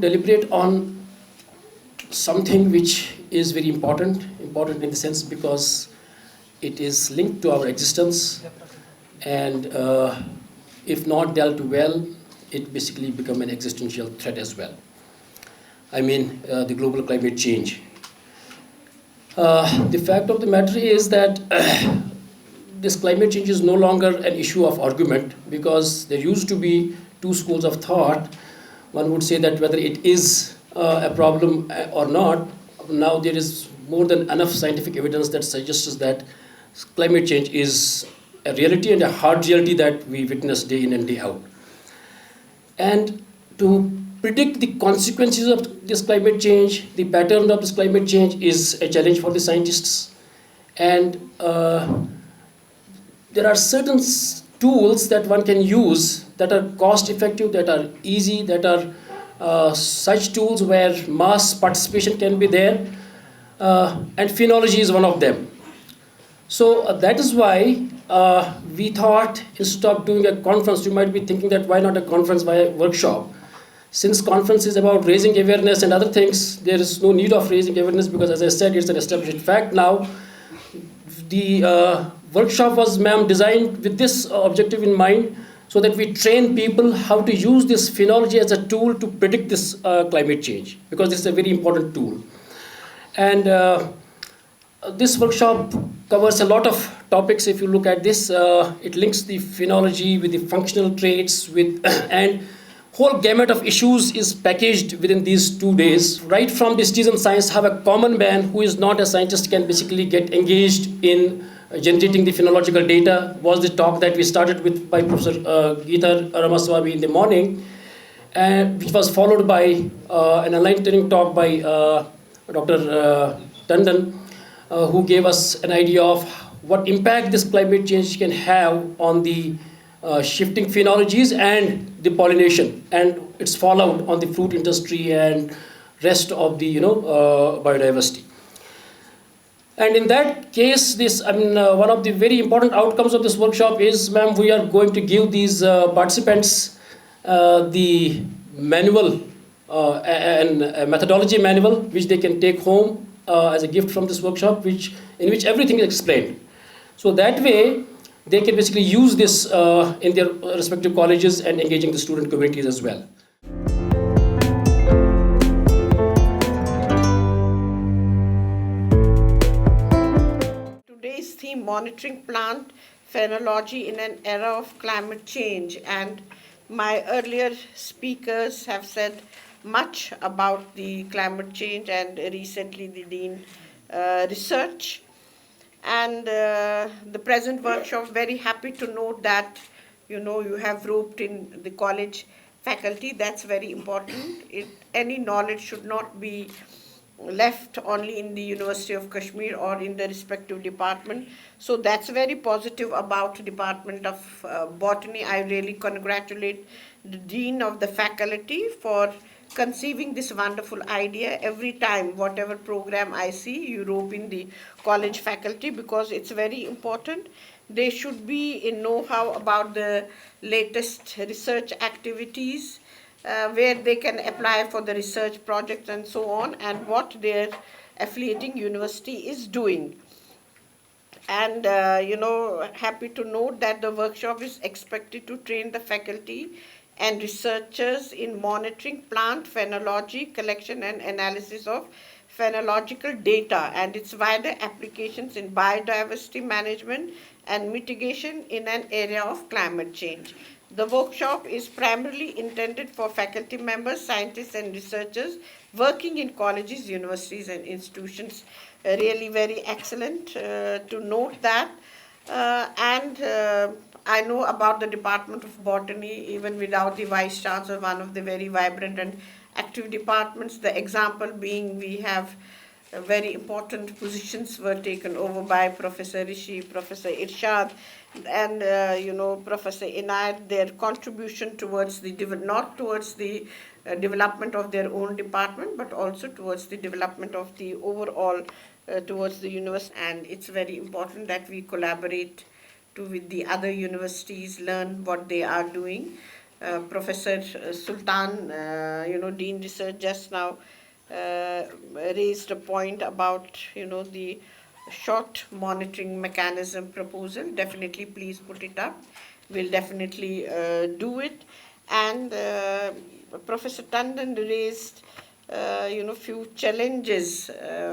to deliberate on something which is very important in the sense because it is linked to our existence, and if not dealt well, it basically become an existential threat as well. I mean, the global climate change. The fact of the matter is that this climate change is no longer an issue of argument, because there used to be two schools of thought. One would say that whether it is a problem or not, now there is more than enough scientific evidence that suggests that climate change is a reality, and a hard reality that we witness day in and day out. And to predict the consequences of this climate change, the pattern of this climate change, is a challenge for the scientists. And there are certain tools that one can use that are cost effective, that are easy, that are such tools where mass participation can be there, and phenology is one of them. So that is why we thought, instead of doing a conference, you might be thinking that why not a conference, why a workshop? Since conference is about raising awareness and other things, there is no need of raising awareness, because as I said, it's an established fact now. The workshop was, ma'am, designed with this objective in mind, so that we train people how to use this phenology as a tool to predict this climate change, because this is a very important tool. And this workshop covers a lot of topics. If you look at this, it links the phenology with the functional traits, with and whole gamut of issues is packaged within these 2 days. Right from the citizen science, how a common man who is not a scientist can basically get engaged in generating the phenological data, was the talk that we started with by Professor Geeta Ramaswamy in the morning, and which was followed by an enlightening talk by Dr. Tandon, who gave us an idea of what impact this climate change can have on the shifting phenologies and the pollination and its fallout on the fruit industry and rest of the biodiversity. And in that case, one of the very important outcomes of this workshop is, ma'am, we are going to give these participants the manual and a methodology manual, which they can take home as a gift from this workshop, in which everything is explained. So that way, they can basically use this in their respective colleges and engaging the student communities as well. Today's theme, monitoring plant phenology in an era of climate change. And my earlier speakers have said much about the climate change and recently the Dean research. And the present workshop, very happy to note that you have roped in the college faculty. That's very important. Any knowledge should not be left only in the University of Kashmir or in the respective department. So that's very positive about Department of Botany. I really congratulate the Dean of the faculty for conceiving this wonderful idea. Every time, whatever program I see, you rope in the college faculty, because it's very important. They should be in know-how about the latest research activities, where they can apply for the research projects and so on, and what their affiliating university is doing. And happy to note that the workshop is expected to train the faculty and researchers in monitoring plant phenology, collection and analysis of phenological data and its wider applications in biodiversity management and mitigation in an area of climate change. The workshop is primarily intended for faculty members, scientists and researchers working in colleges, universities and institutions. Really very excellent to note that. I know about the Department of Botany, even without the Vice Chancellor, one of the very vibrant and active departments. The example being, we have very important positions were taken over by Professor Rishi, Professor Irshad, and Professor Inayat. Their contribution towards the not towards the development of their own department, but also towards the development of the overall towards the university. And it's very important that we collaborate with the other universities, learn what they are doing. Professor Sultan, Dean Research just now raised a point about, the short monitoring mechanism proposal. Definitely, please put it up. We'll definitely do it. And Professor Tandon raised, few challenges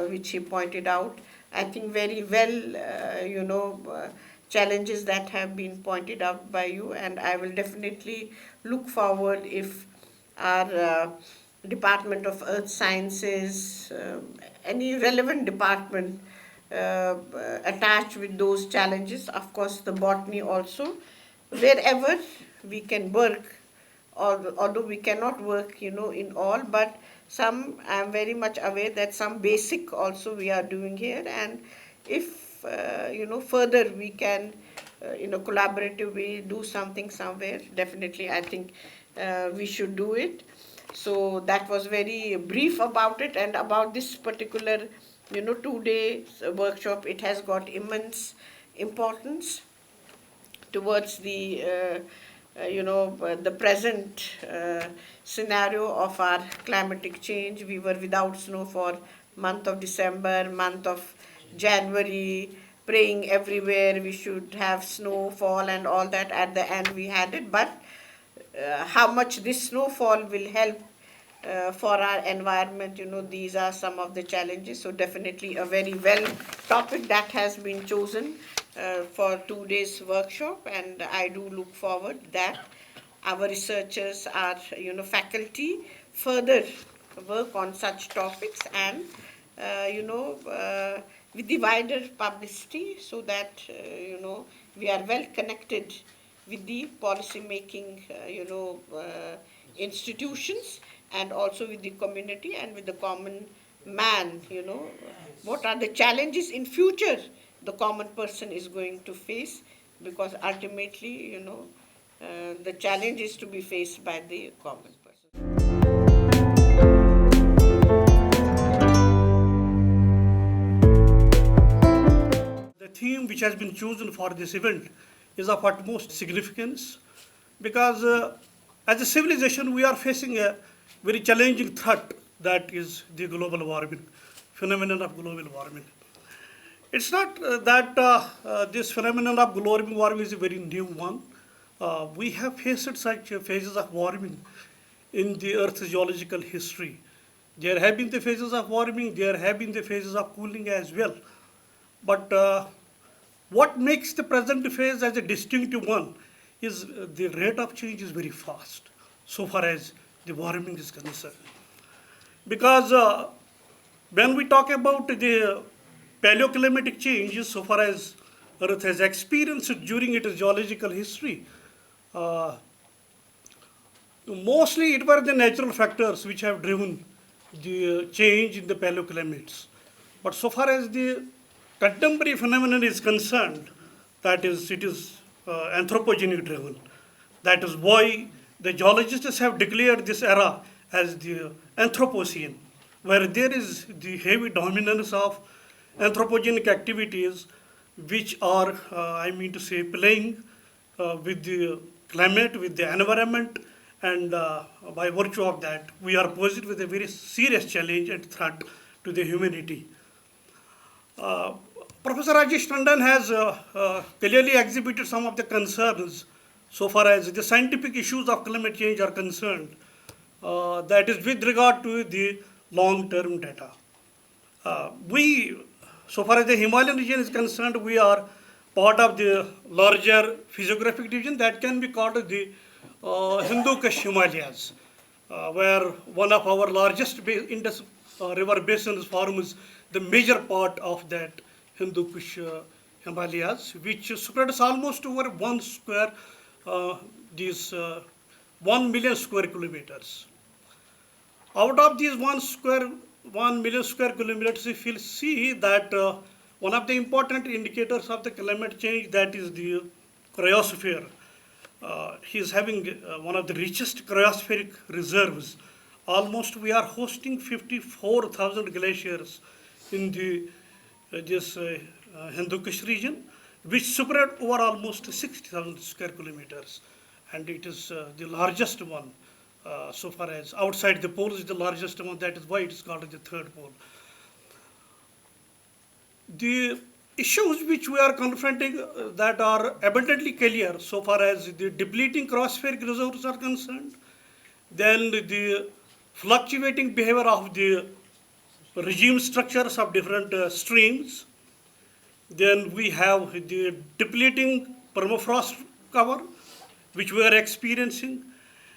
which he pointed out. I think very well, challenges that have been pointed out by you, and I will definitely look forward if our Department of Earth Sciences, any relevant department attached with those challenges, of course, the botany also, wherever we can work, or although we cannot work, in all, but some, I'm very much aware that some basic also we are doing here, and if further we can in a collaborative way do something somewhere, definitely I think we should do it. So that was very brief about it, and about this particular 2 day workshop. It has got immense importance towards the present scenario of our climatic change. We were without snow for month of December, month of January, praying everywhere we should have snowfall and all that. At the end, we had it, but how much this snowfall will help for our environment, these are some of the challenges. So definitely a very well topic that has been chosen for 2 days workshop, and I do look forward that our researchers, our faculty, further work on such topics, and with the wider publicity, so that we are well connected with the policy making institutions, and also with the community and with the common man. What are the challenges in future the common person is going to face, because ultimately the challenge is to be faced by the common person. The theme which has been chosen for this event is of utmost significance because as a civilization we are facing a very challenging threat, that is the global warming, phenomenon of global warming. It's not that this phenomenon of global warming is a very new one. We have faced such phases of warming in the Earth's geological history. There have been the phases of warming, there have been the phases of cooling as well. But what makes the present phase as a distinctive one is the rate of change is very fast so far as the warming is concerned. Because when we talk about the paleoclimatic changes so far as Earth has experienced during its geological history, uh, mostly it were the natural factors which have driven the change in the paleoclimates. But so far as the contemporary phenomenon is concerned, that is, it is anthropogenic driven. That is why the geologists have declared this era as the Anthropocene, where there is the heavy dominance of anthropogenic activities which are, playing with the climate, with the environment, and by virtue of that, we are posed with a very serious challenge and threat to the humanity. Uh, Professor Rajesh Tandon has clearly exhibited some of the concerns so far as the scientific issues of climate change are concerned. That is with regard to the long-term data. We, so far as the Himalayan region is concerned, we are part of the larger physiographic division that can be called the Hindu-Kush Himalayas, where one of our largest Indus river basins forms the major part of that Hindu-Kush Himalayas, which spreads almost over these 1 million square kilometers. Out of these 1 million square kilometers, if you'll see that one of the important indicators of the climate change, that is the cryosphere. He is having one of the richest cryospheric reserves. Almost we are hosting 54,000 glaciers in the this Hindu Kush region, which spread over almost 60,000 square kilometers. and it is the largest one. So far as outside the pole is the largest one, that is why it is called the third pole. The issues which we are confronting that are abundantly clear so far as the depleting cross-sphere reservoirs are concerned, then the fluctuating behavior of the regime structures of different streams, then we have the depleting permafrost cover which we are experiencing,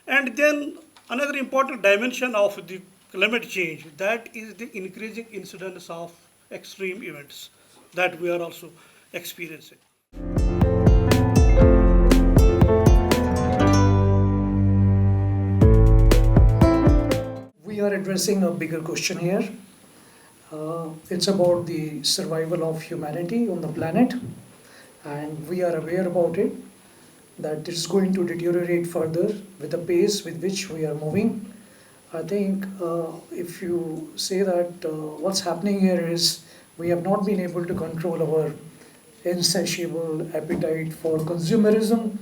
and then another important dimension of the climate change, that is the increasing incidence of extreme events that we are also experiencing. We are addressing a bigger question here. It's about the survival of humanity on the planet, and we are aware about it, that it's going to deteriorate further with the pace with which we are moving. I think if you say that what's happening here is we have not been able to control our insatiable appetite for consumerism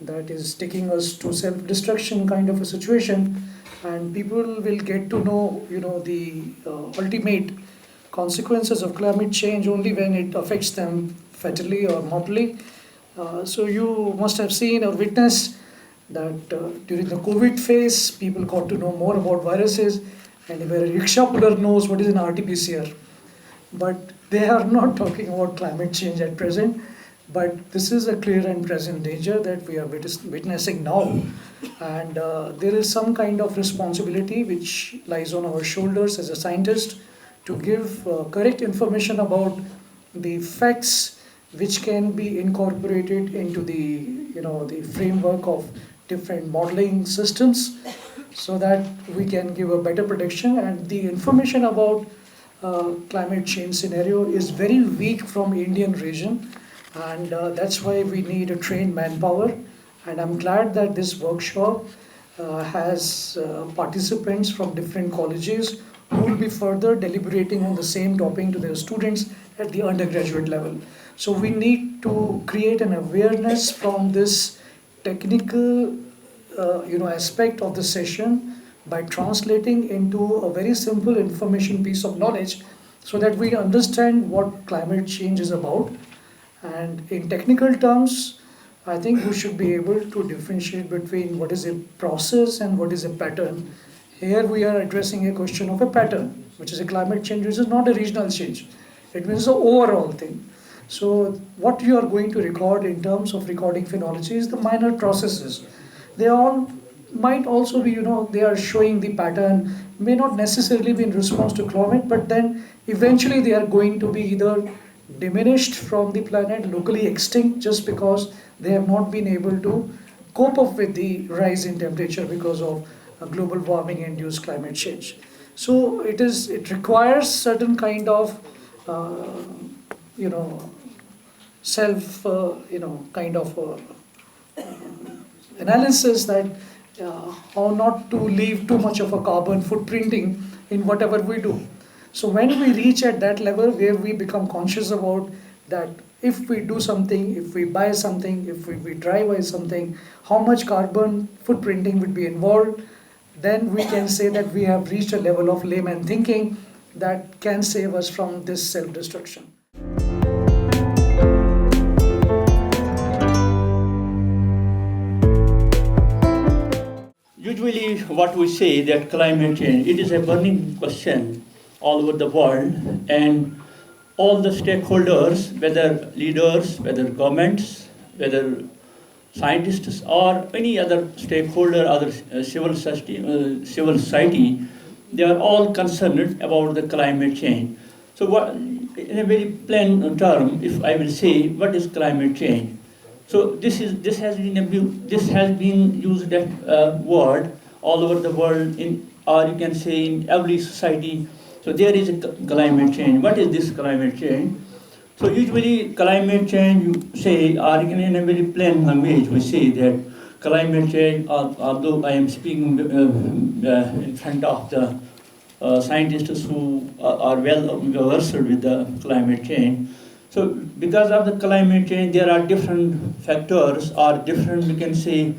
that is taking us to self-destruction kind of a situation, and people will get to know, the ultimate consequences of climate change only when it affects them fatally or mortally. So you must have seen or witnessed that during the COVID phase, people got to know more about viruses, and even a rickshaw puller knows what is an RT-PCR. But they are not talking about climate change at present. But this is a clear and present danger that we are witnessing now. And there is some kind of responsibility which lies on our shoulders as a scientist to give correct information about the facts which can be incorporated into the framework of different modeling systems, so that we can give a better prediction. And the information about climate change scenario is very weak from Indian region, and that's why we need a trained manpower. And I'm glad that this workshop has participants from different colleges who will be further deliberating on the same topic to their students at the undergraduate level. So we need to create an awareness from this technical aspect of the session by translating into a very simple information piece of knowledge, so that we understand what climate change is about. And in technical terms, I think we should be able to differentiate between what is a process and what is a pattern. Here we are addressing a question of a pattern, which is a climate change, which is not a regional change. It means the overall thing. So what you are going to record in terms of recording phenology is the minor processes. They all might also be, they are showing the pattern, may not necessarily be in response to climate, but then eventually they are going to be either diminished from the planet, locally extinct, just because they have not been able to cope up with the rise in temperature because of global warming induced climate change. So it requires certain kind of self kind of analysis, that how not to leave too much of a carbon footprinting in whatever we do. So when we reach at that level where we become conscious about that, if we do something, if we buy something, if we drive by something, how much carbon footprinting would be involved, then we can say that we have reached a level of layman thinking that can save us from this self-destruction. Usually what we say that climate change, it is a burning question all over the world, and all the stakeholders, whether leaders, whether governments, whether scientists or any other stakeholder, other civil society, they are all concerned about the climate change. So what, in a very plain term, if I will say, what is climate change? So this has been used that word all over the world, or you can say in every society. So there is a climate change. What is this climate change? So usually climate change, you say, or in a very plain language, we say that climate change, although I am speaking in front of the scientists who are well versed with the climate change. So because of the climate change, there are different factors or different, we can say,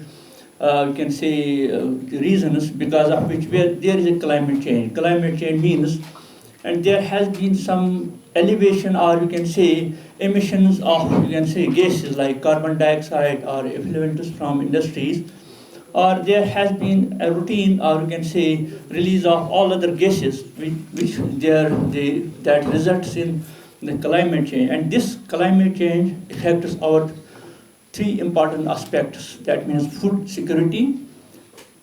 you can say, reasons because of which there is a climate change. Climate change means, and there has been some elevation, or you can say emissions of, you can say, gases like carbon dioxide or effluents from industries, or there has been a routine, or you can say release of all other gases that results in the climate change. And this climate change affects our three important aspects. That means food security,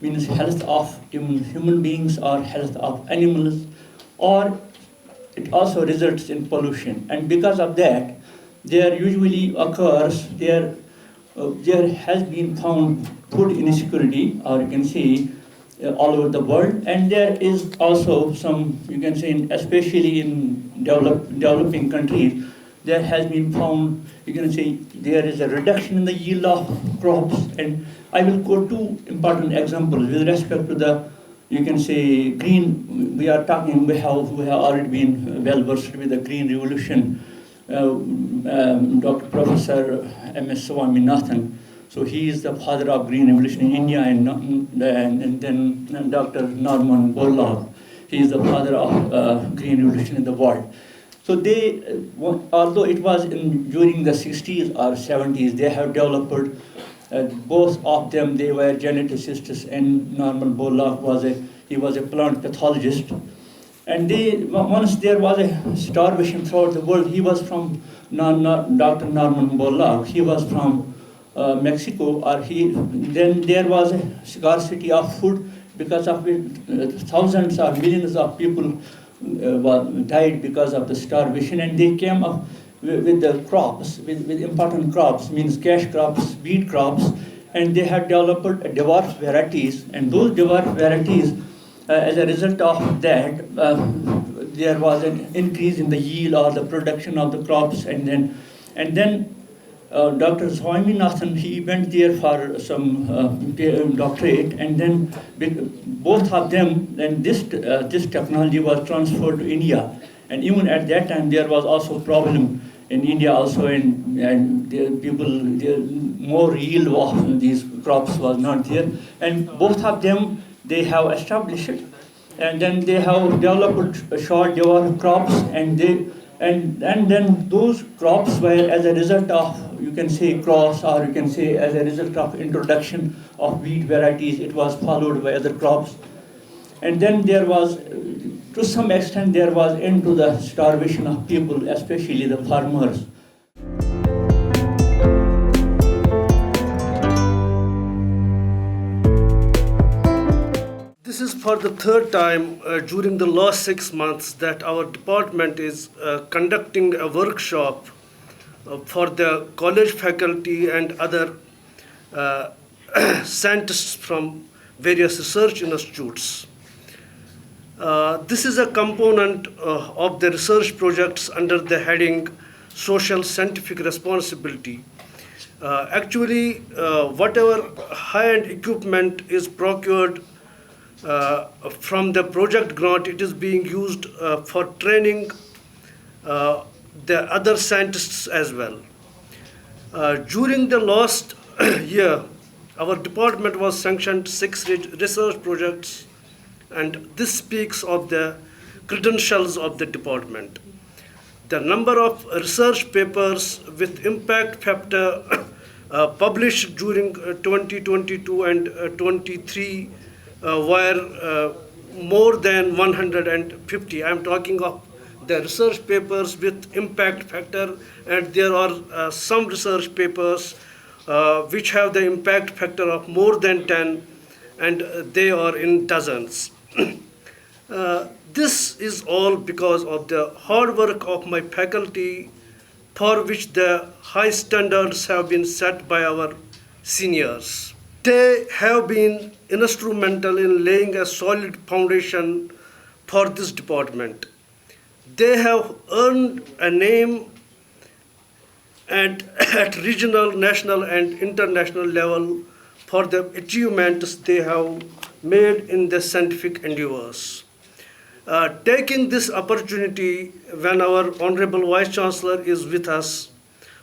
means health of human beings or health of animals, or it also results in pollution. And because of that, there usually occurs, there has been found food insecurity, or you can say all over the world, and there is also some, you can say, especially in developing countries, there has been found, you can say, there is a reduction in the yield of crops. And I will quote two important examples with respect to the, you can say, green. We are talking, we have already been well versed with the green revolution. Dr. Professor M.S. Swaminathan. So he is the father of green revolution in India, and then Dr. Norman Borlaug. He is the father of green revolution in the world. So they, although it was during the 60s or 70s, they have developed, both of them, they were geneticists, and Norman Borlaug was a plant pathologist. And once there was a starvation throughout the world. He was from, Dr. Norman Borlaug, he was from Mexico, then there was a scarcity of food because of it. Thousands or millions of people died because of the starvation, and they came up with the crops, with important crops, means cash crops, wheat crops, and they had developed dwarf varieties, and those dwarf varieties, as a result of that, there was an increase in the yield or the production of the crops, and then Dr. Swaminathan, he went there for some doctorate, and then both of them, then this technology was transferred to India, and even at that time there was also problem in India also, and more yield of these crops was not there, and both of them, they have established it, and then they have developed short dwarf crops, and then those crops were, as a result of, you can say, cross, or you can say as a result of introduction of wheat varieties, it was followed by other crops, and then there was, to some extent, there was end to the starvation of people, especially the farmers. This is for the third time during the last 6 months that our department is conducting a workshop for the college faculty and other scientists from various research institutes. This is a component of the research projects under the heading Social Scientific Responsibility. Actually, whatever high-end equipment is procured from the project grant, it is being used for training the other scientists as well. During the last year, our department was sanctioned 6 research projects, and this speaks of the credentials of the department. The number of research papers with impact factor published during 2022 and 23 were more than 150. I am talking of the research papers with impact factor, and there are some research papers which have the impact factor of more than 10, and they are in dozens. This is all because of the hard work of my faculty, for which the high standards have been set by our seniors. They have been instrumental in laying a solid foundation for this department. They have earned a name at regional, national, and international level for the achievements they have made in their scientific endeavors. Taking this opportunity, when our Honorable Vice Chancellor is with us,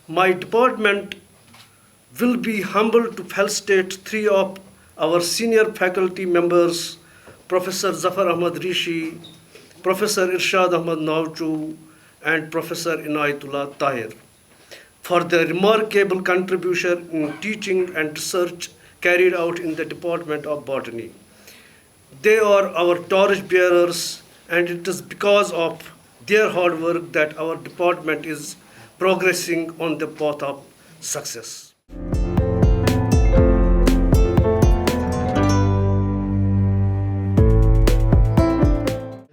my department will be humbled to felicitate 3 of our senior faculty members, Professor Zafar Ahmad Rishi, Professor Irshad Ahmad Nauchu, and Professor Inayatullah Tahir, for their remarkable contribution in teaching and research carried out in the Department of Botany. They are our torch bearers, and it is because of their hard work that our department is progressing on the path of success.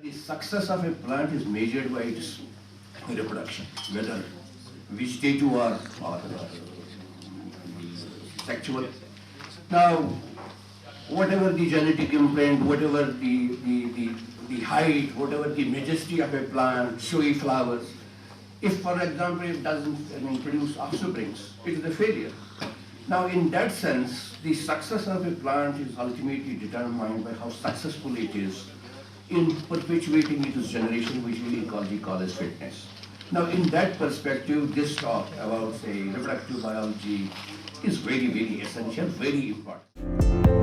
The success of a plant is measured by its reproduction, whether vegetative or sexual. Now, whatever the genetic imprint, whatever the height, whatever the majesty of a plant, showy flowers, if, for example, it doesn't produce offsprings, it is a failure. Now, in that sense, the success of a plant is ultimately determined by how successful it is in perpetuating its generation, which we call the college fitness. Now, in that perspective, this talk about, say, reproductive biology is very, very essential, very important.